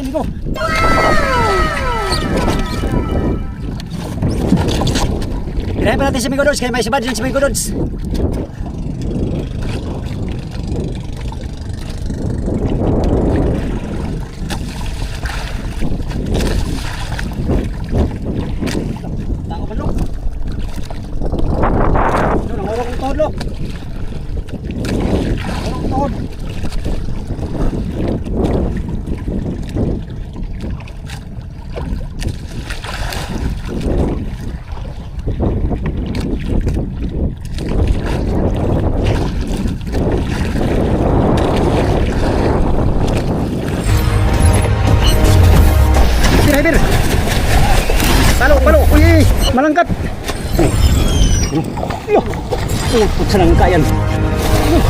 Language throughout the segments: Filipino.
amigo. Pirahin pa natin si Amigo Dods, kaya may sabad din si Amigo Dods. Tao ba lo? Ito, nangurong kong tuhod lo. Nangurong kong tuhod. Driver. Palo. Uy, malangkat. Yo. Putsa lang kayan.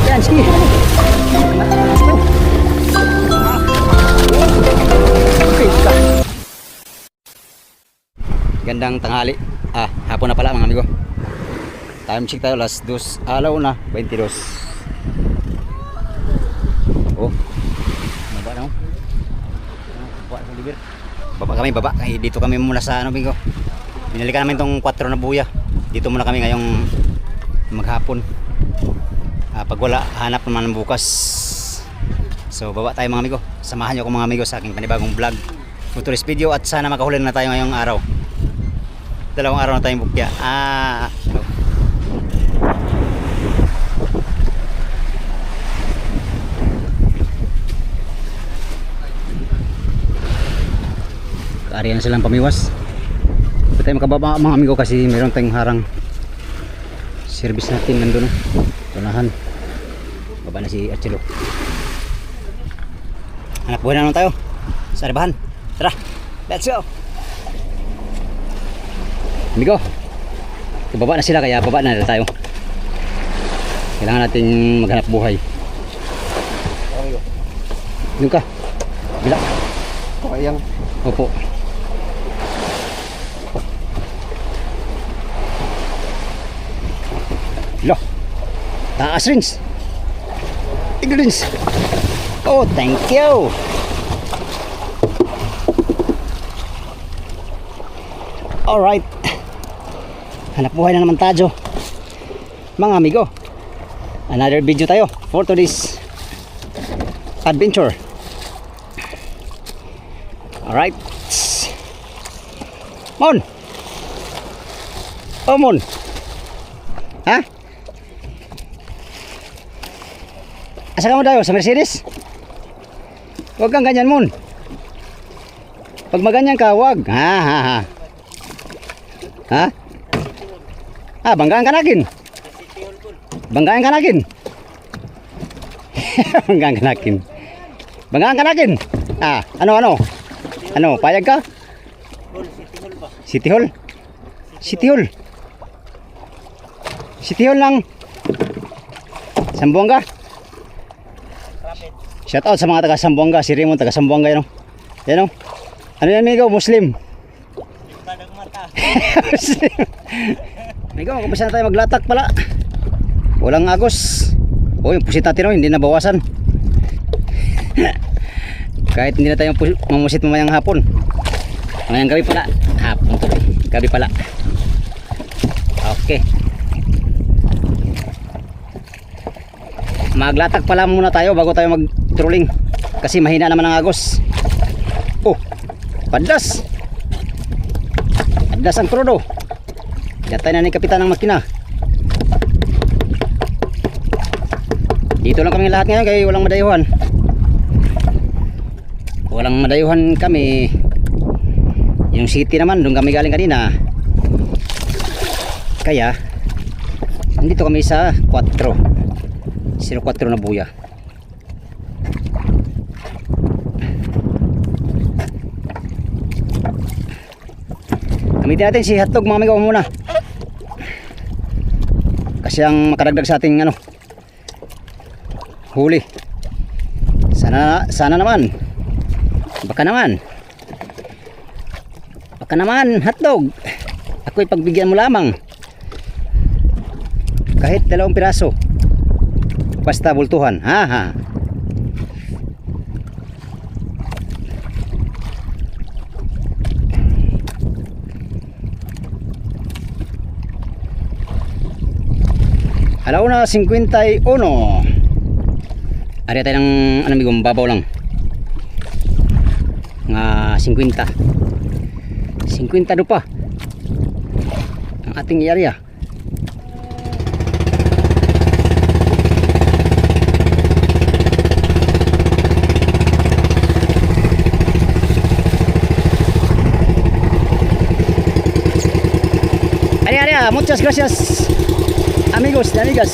Yan, sige. Okay, ka. Gandang tanghali. Hapon na pala mga amigo. Time check tayo, alas 2, alaw na, 22. Oh. Baba na mo. Baba kami. Dito kami mula sa ano, amigo. Binalikan namin tong 4 na buya. Dito muna kami ngayong maghapon. Pag wala, hanap naman bukas. So baba tayo mga amigo. Samahan niyo ako mga amigo sa aking panibagong vlog, futurist video, at sana makahuli na tayo ngayong araw. 2 araw na tayong bukya. Kaariyan na silang pamiwas. Hindi tayo makababa mga amigo kasi meron tayong harang service natin nandun. Tunahan. Baba na si Archelo. Anak buhay na naman tayo sa rebahan. Tara, let's go. Amigo, baba na sila kaya baba na tayo. Kailangan natin maghanap buhay. Doon ka. Bila. Kayang. Opo. Loh. Taas rins. Tigil rins. Oh, thank you. Alright. Hanap buhay na naman tayo mga amigo. Another video tayo for today's adventure. Alright. Mon. Oh, Mon. Ha? Asa ka mo tayo? Sa Mercedes? Huwag kang ganyan, Mon. Pag maganyan ka, huwag. Ha? Banggaan ka nakin. Banggaan ka nakin. Banggaan ka nakin. Banggaan ka nakin. Ano? Ano, payag ka? City Hall. City Hall. City Hall lang. Sambuanga. Shout out sa mga taga Sambuanga, si Raymond taga Sambuanga yan o. Yan o. Ano yan, amigo? Muslim. Muslim. Amigo, kumpisa na tayo maglatak pala. Walang agos. O, yung pusit natin o, hindi nabawasan. Kahit hindi na tayo mamusit mamayang hapon. Mamayang gabi pala. Hapon tuloy. Gabi pala. Okay. Maglatak pala muna tayo bago tayo mag-trolling. Kasi mahina naman ang agos. Oh, padas. Padas ang krudo. Yatay na ni kapitan ng makina. Dito lang kami lahat ngayon kaya walang madayuhan. Walang madayuhan kami. Yung city naman, doon kami galing kanina. Kaya nandito kami sa 4 na buya. Gamitin natin si hotdog mga amigo muna. Kasi ang makadagdag sa ating huli. Sana naman. Baka naman hotdog. Ako'y pagbigyan mo lamang. Kahit 2 piraso. Basta bultuhan. Alauna 51. Ari tayo ng ano bigong babaw lang. Nga 50. 50 do pa. Ang ating area. Muchas gracias amigos y amigas.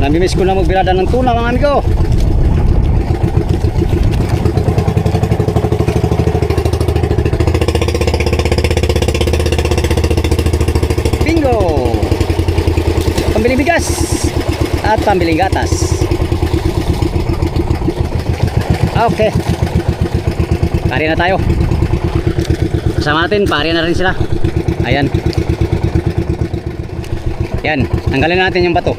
Namimiss ko na magbirada ng tuna mga amigo. Bingo! Pambiling bigas at pambiling gatas. Okay. Pari na tayo. Kasama natin, pari na rin sila. Ayan. Yan, tanggalin natin yung bato.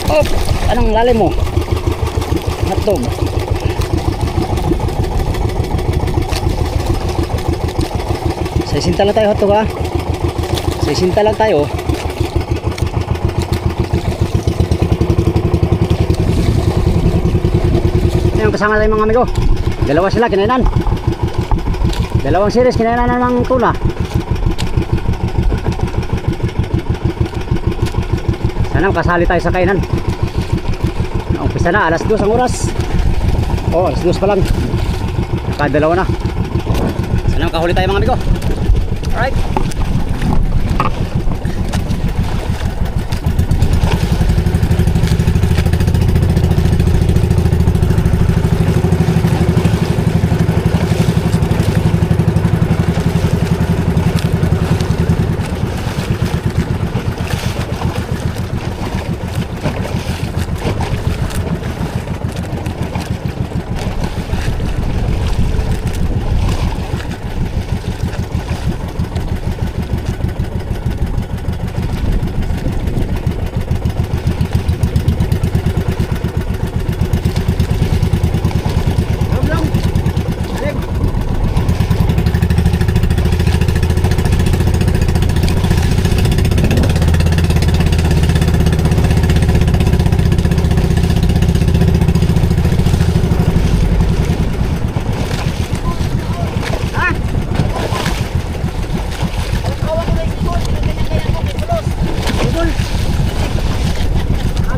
Oh, anong lalim mo? Hotdog. Sa isinta lang tayo hotdog ha. Sa isinta lang tayo. Yung kasama natin mga amigo, dalawa sila kinainan, dalawang series kinainan ng tuna. Sana makasali tayo sa kainan. Umpisa na alas 2 ang oras. Oh, alas 2 pa lang, nakadalawa na. Sana makahuli tayo mga amigo. Alright.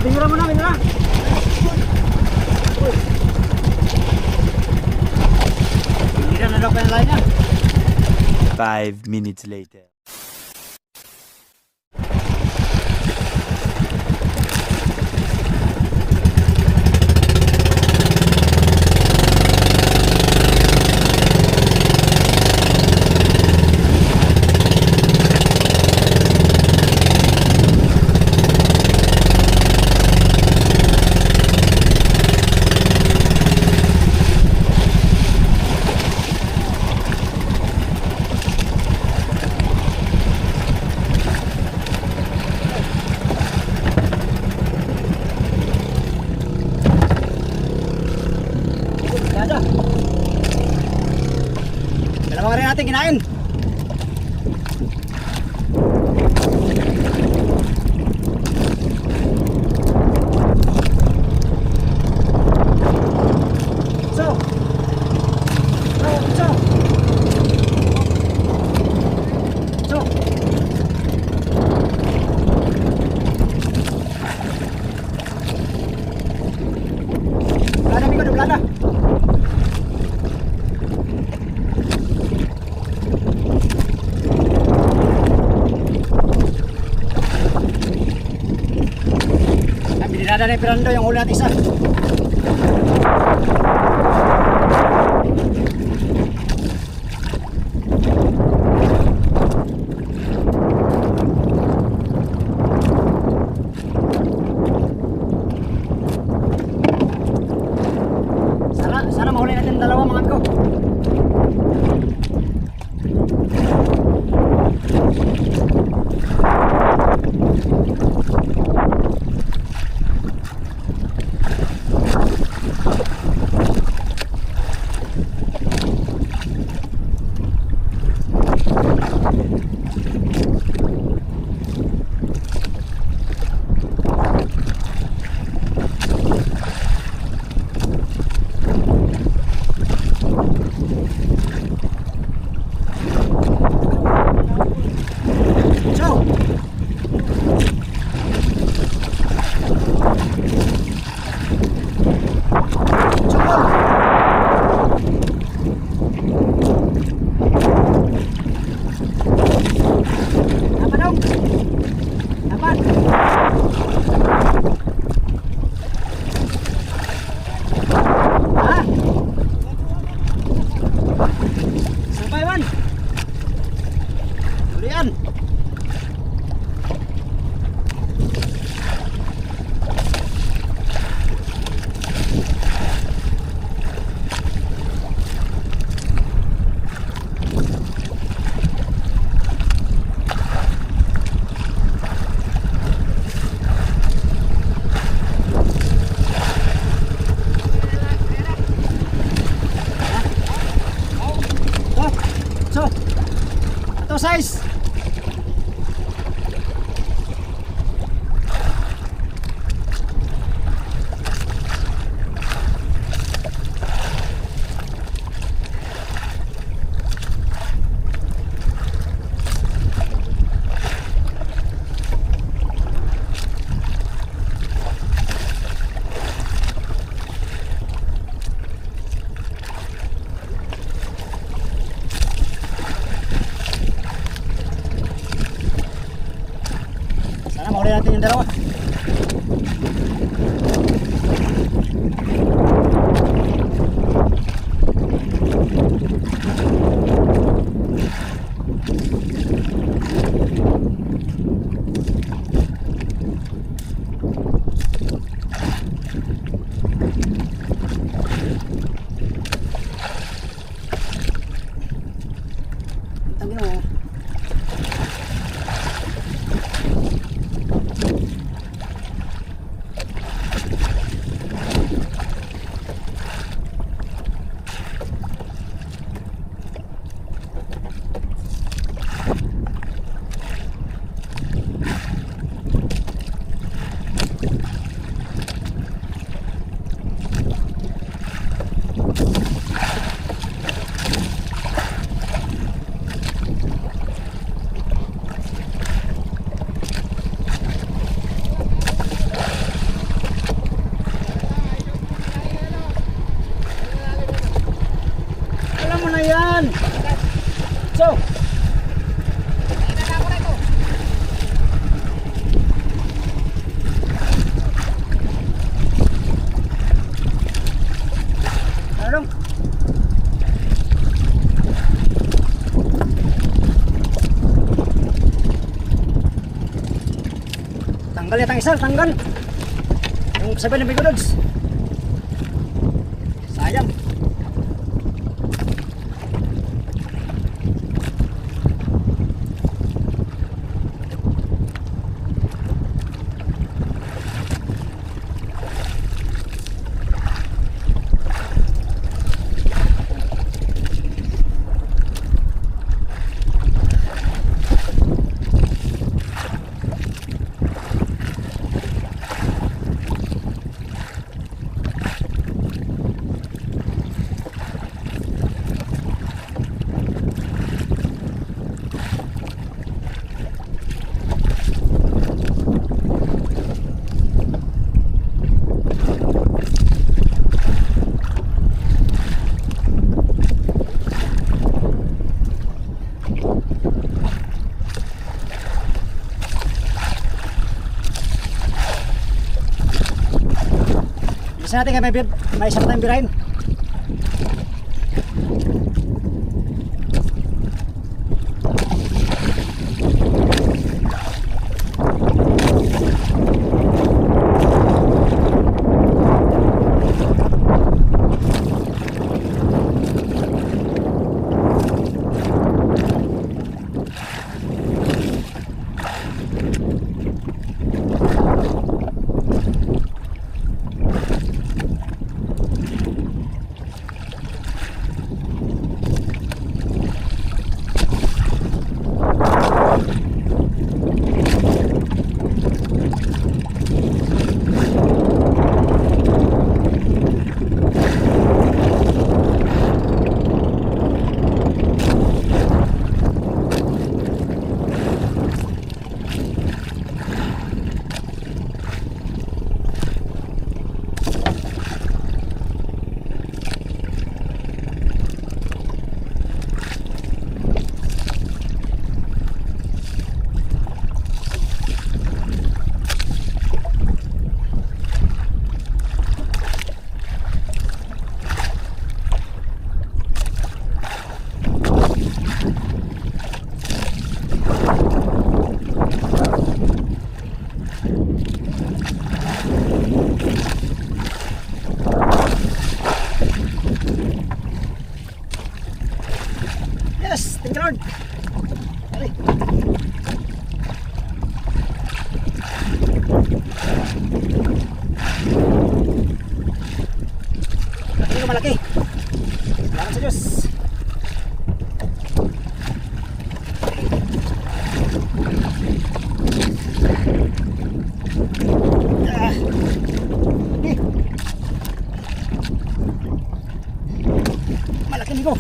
Binura mo na, binura. 5 minutes later. Dalawa rin natin kinain. Binilada na yung pirando yung huli natin isa. Sana mahuli natin dalawa mga amigo. So, ito size. Sana mahuli natin yung dalawa. Ang ginawa mo. Alam mo na yan. So, ano? Tanggal yata ang isa, tanggal. Yung sabi ng bigodods. Sayang. Isa natin kaya may isa pa tayong birahin. Yes, thank you Lord. Dali. Malaki. Salamat sa Diyos. Laki amigo.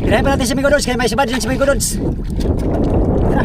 Tirahin pa natin si Amigo Dods kaya may sabad din si Amigo Dods. Tara.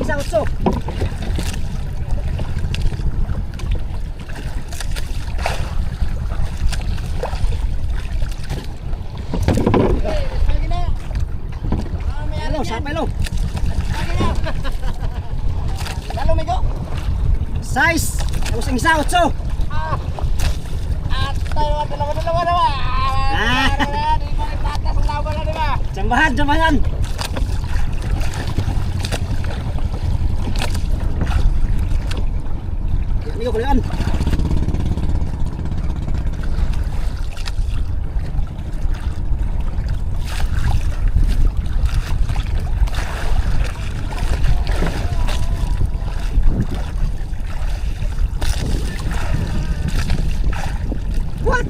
Isa utso. Hello, siapa lo? Halo, Migo. Size, tapos ang isa utso. Jambahan, jambahan. Amigo, kulian. What?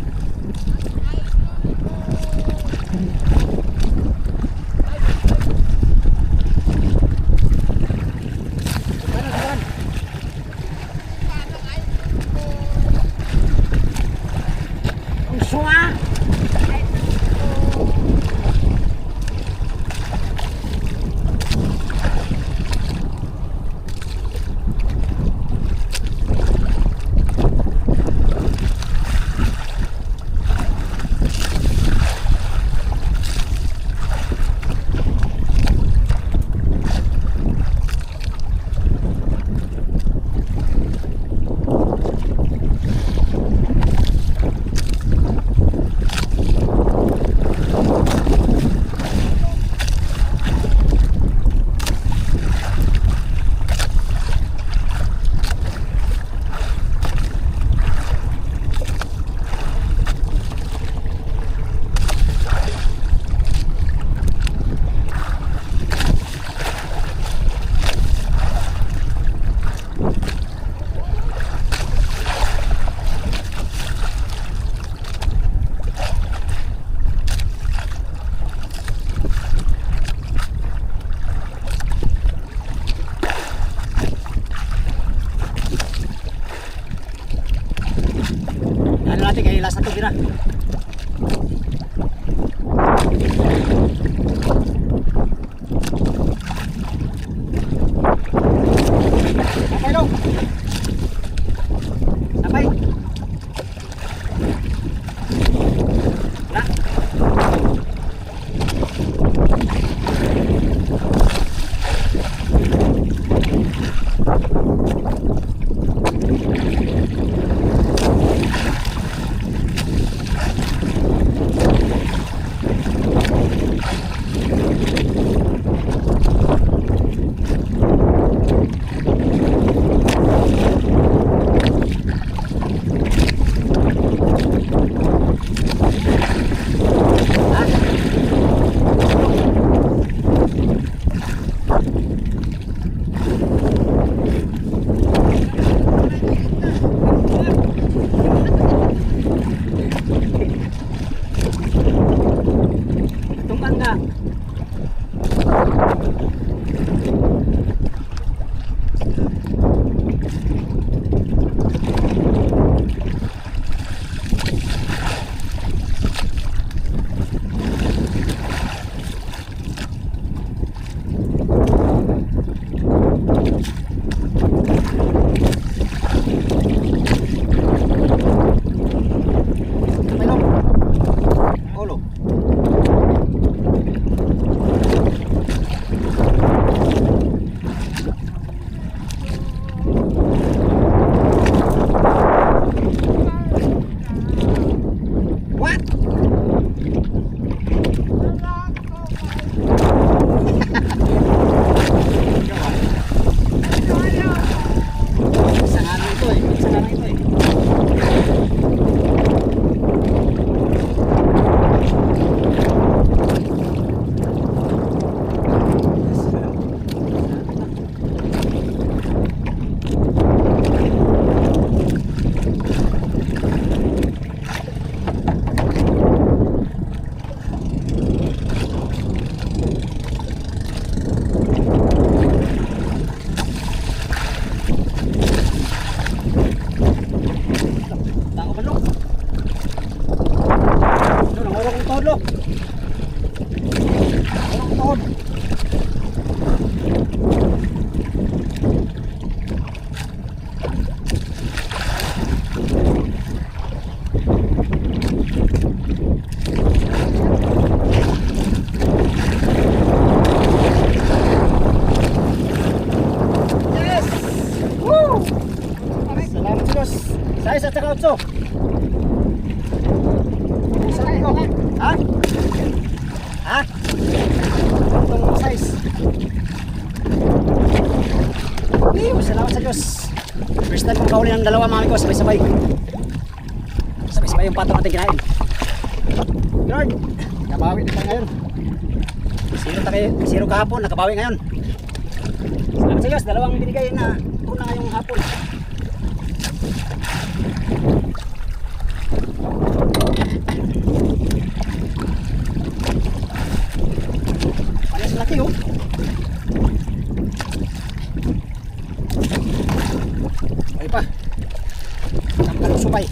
Ano natin kay last na tira. Sapay lo. Sapay. Na. Tungan nga. Ulo. What? Isa nga lang ito eh. Isa nga lang ito eh. Tako ba lo? Ano, nanguro kong tuhod lo? Nanguro kong tuhod. Yes! Woo! Salamat Diyos. Size at saka 8. Sabi ko. Ha? Ha? Itong size. Salamat sa Diyos. First time kong kahuli ng dalawa mga amigo. Sabay-sabay. Sabay-sabay yung patong natin kinain. Lord, nakabawi na tayo ngayon. 0 kahapon, nakabawi ngayon. Salamat sa Diyos. Dalawang binigay na tuna ngayong hapon. Panas laki oh. Ay pa. Ang supay.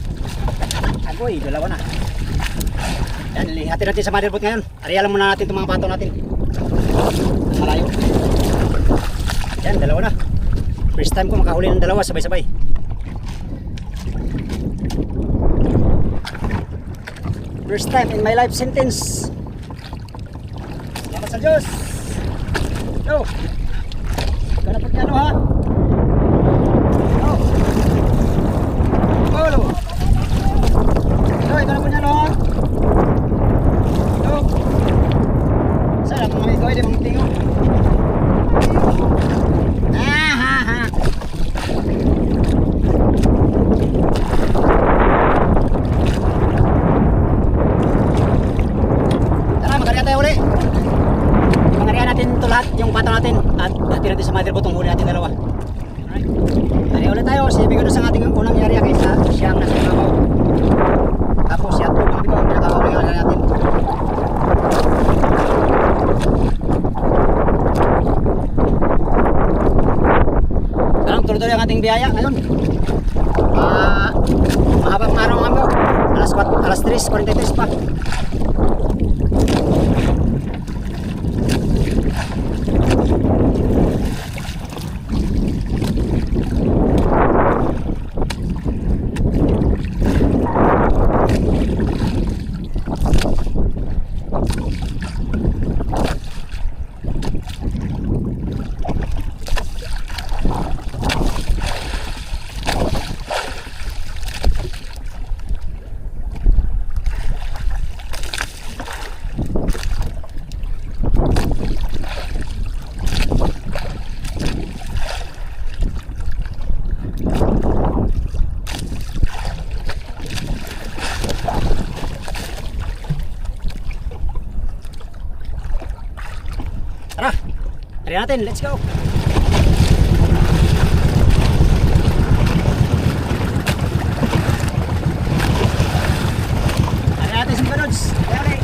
Agoy, dalawa na. Yan, lihatin natin sa motherboard ngayon. Arialan muna natin itong mga pato natin. Ang malayo. Yan, dalawa na. First time ko makahuli ng dalawa sabay-sabay. First time in my life sentence. Salamat sa Diyos. Yo. Ganapot niya no ha. Yo. Polo. Yo, ganapot niya no ha. Yo. Sarap mga ito ay di mga tingo. Yung pato natin at hati natin sa motherboard tong huli natin dalawa. Alright. Ari ulit tayo. Sibig ko sa ating unang area kaysa siyang nasa ibabaw. Tapos siya ito mga bigo ang pinakahuli natin. Parang tuloy-tuloy ang ating biyaya ngayon. Mahabang araw mga amigo. Alas 3:43 pa. Tara, try natin, let's go. Try natin si Banods. Try ulit.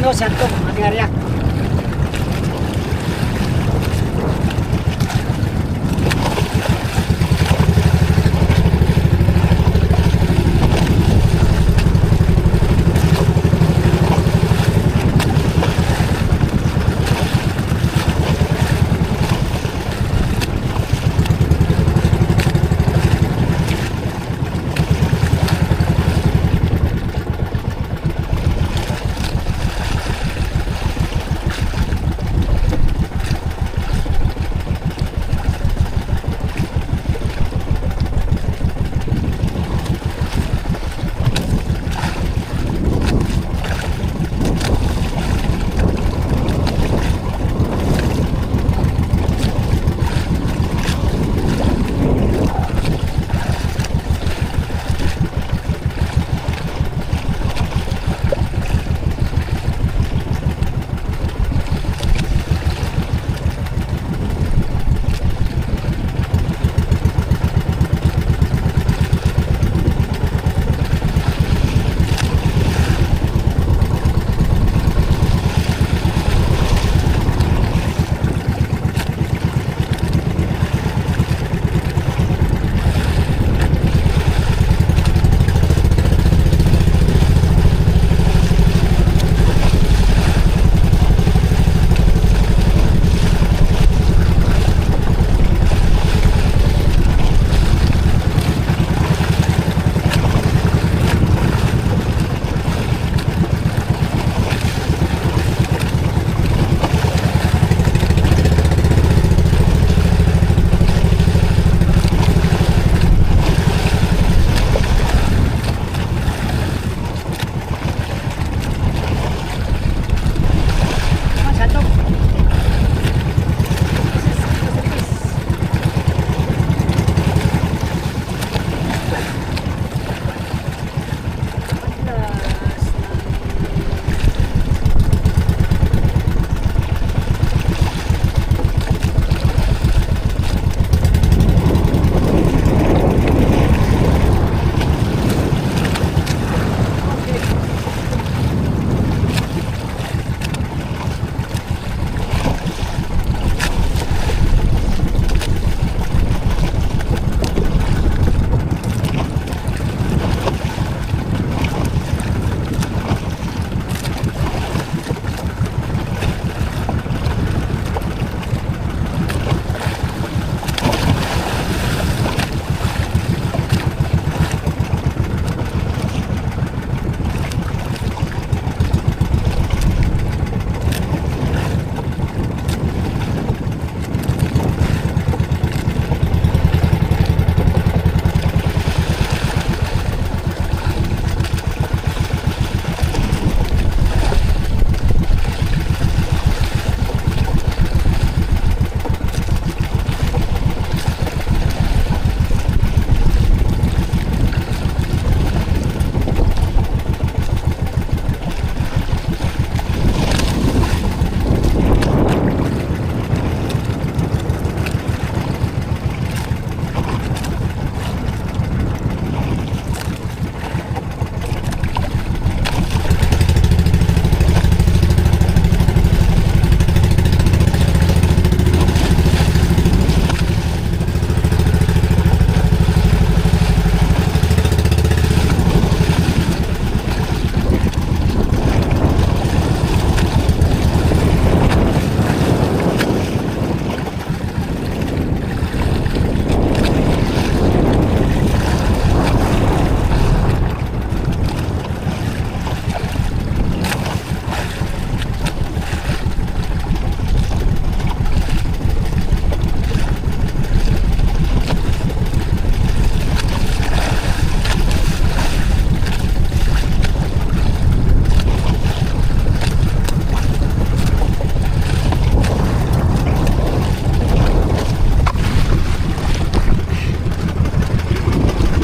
ano, siyento, ating area.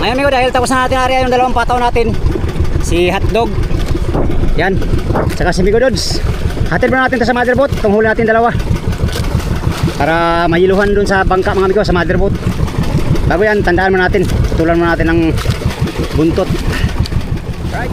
Ngayon amigo, dahil tapos na natin area yung dalawang pataw natin, si Hotdog, yan, saka si Migo Dods, hatid mo natin ito sa motherboat, itong huli natin dalawa para mahiluhan dun sa bangka mga amigo, sa motherboat. Bago yan, tandaan mo natin, tutulan mo natin ng buntot. Right.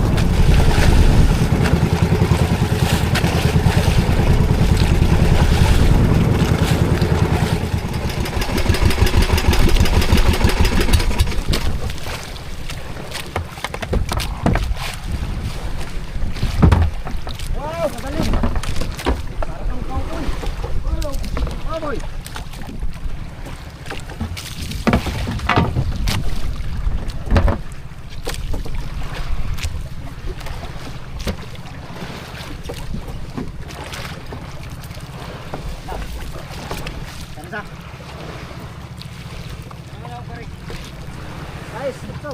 magaling. Para kang cowboy. Hello, cowboy. Guys, ito.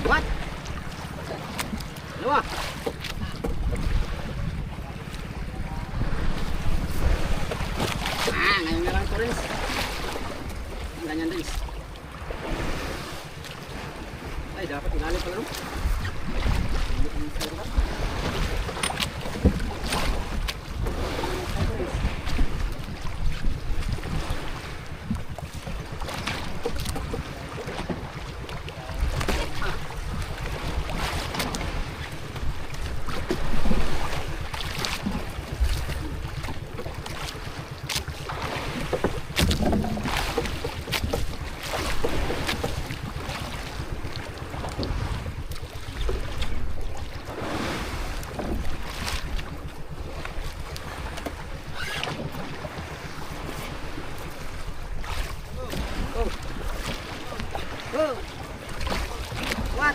What? Dalawa. Ngayon na lang ito rin. Ganyan din. Ay, dapat ilalim pala no? Go! What?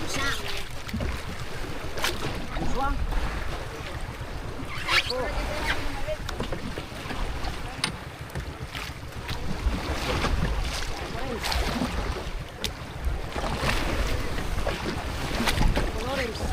Isa! Aswang! Ako! Orange!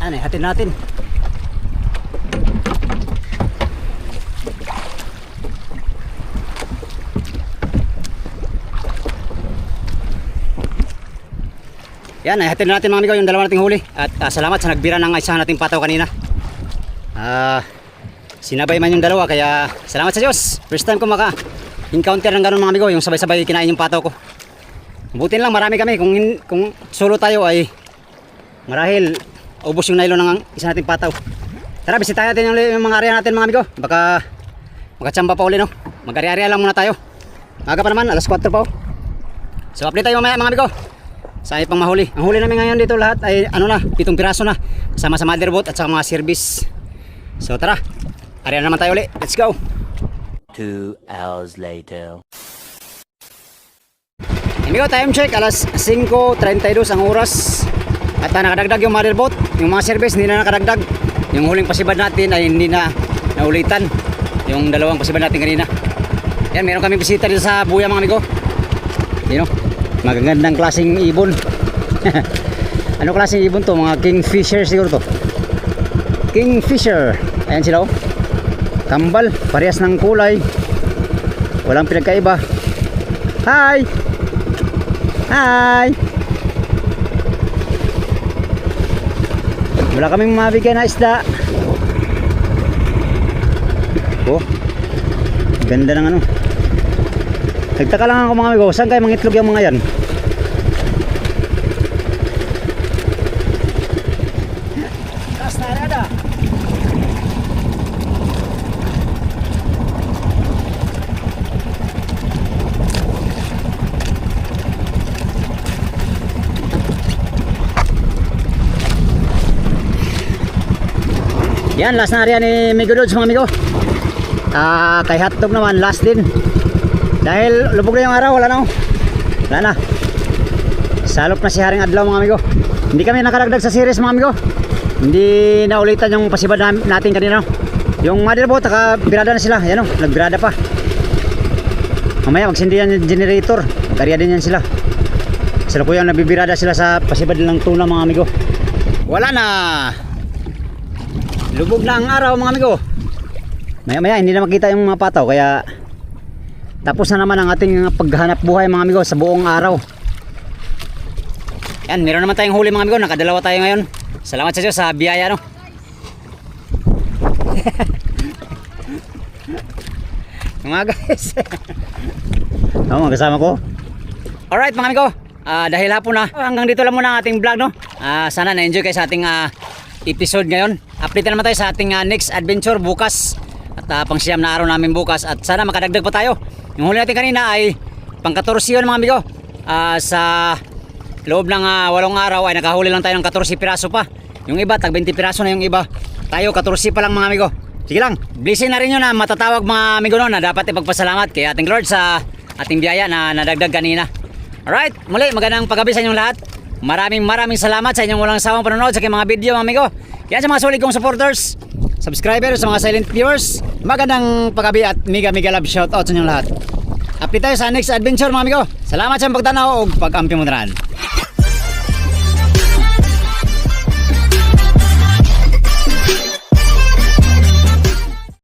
Ano, hatid natin. Yan, hatid natin mga amigo yung dalawa nating huli. At salamat sa nagbira ng isa nating pataw kanina. Sinabay man yung dalawa, kaya salamat sa Diyos. First time ko maka-encounter ng ganun mga amigo, yung sabay-sabay kinain yung pataw ko. Butin lang, marami kami. Kung solo tayo ay marahil ubos yung nylon ng isa nating pataw. Tara, bisitahin natin yung mga area natin mga amigo. Baka makachamba pa uli no. Mag-area lang muna tayo. Maga pa naman, alas 4 pa oh. So update tayo mamaya mga amigo. Saan pang mahuli. Ang huli namin ngayon dito lahat ay 7 piraso na. Kasama sa motherboard at sa mga service. So tara, area naman tayo uli. Let's go. 2 hours later. Amigo, time check. Alas 5:32 ang oras. At nakadagdag yung motherboard. Yung mga service hindi na nakadagdag. Yung huling pasibad natin ay hindi na naulitan. Yung dalawang pasibad natin kanina. Yan, meron kami bisita dito sa buya mga amigo. Yun o, magagandang klaseng ibon. Ano klaseng ibon to? Mga kingfisher siguro to. Kingfisher. Ayan sila o. Kambal, parehas ng kulay. Walang pinagkaiba. Hi! Hi! Wala kaming mabigyan na isda. Oh, ganda ng ano. Nagtaka lang ako mga amigo, saan kayo mangitlog yung mga yan? Kastarada. Yan, last na area ni Migo Dodge mga amigo. Kay hotdog naman, last din. Dahil lubog na yung araw, wala na. Wala na. Salop na si Haring Adlaw mga amigo. Hindi kami nakadagdag sa series mga amigo. Hindi naulitan yung pasibad natin kanina. Yung motherboard, birada na sila. Yan o, nagbirada pa. Mamaya magsindi yan yung generator. Magkarya din yan sila. Sila po yung nabibirada sila sa pasibad ng tuna mga amigo. Wala na. Lubog na ang araw mga amigo. Maya hindi na makita yung mga pataw. Kaya tapos na naman ang ating paghanap buhay mga amigo sa buong araw. Yan, meron naman tayong huli mga amigo. Nakadalawa tayo ngayon. Salamat sa Diyos sa biyaya no. Mga guys. Tama, kasama ko. Alright mga amigo, dahil hapon na, hanggang dito lang muna ang ating vlog no. Sana na-enjoy kayo sa ating episode ngayon. Update na naman tayo sa ating next adventure bukas. At pang siyam na araw namin bukas. At sana makadagdag pa tayo. Yung huli natin kanina ay pang 14 yun mga amigo. Sa loob ng 8 araw ay nakahuli lang tayo ng 14 piraso pa. Yung iba, tag 20 piraso na yung iba. Tayo 14 pa lang mga amigo. Sige lang, blessing na rin yun na matatawag mga amigo no, na dapat ipagpasalamat kay ating Lord sa ating biyaya na nadagdag kanina. Alright, muli magandang paggabi sa inyong lahat. Maraming salamat sa inyong walang sawang panonood sa aking mga video mga amigo. Yan sa mga solid kong supporters, subscribers, sa mga silent viewers, magandang paggabi at mega love shoutout sa inyong lahat. Update tayo sa next adventure mga amigo. Salamat sa pagtanaw o pag-ampi mo na rin.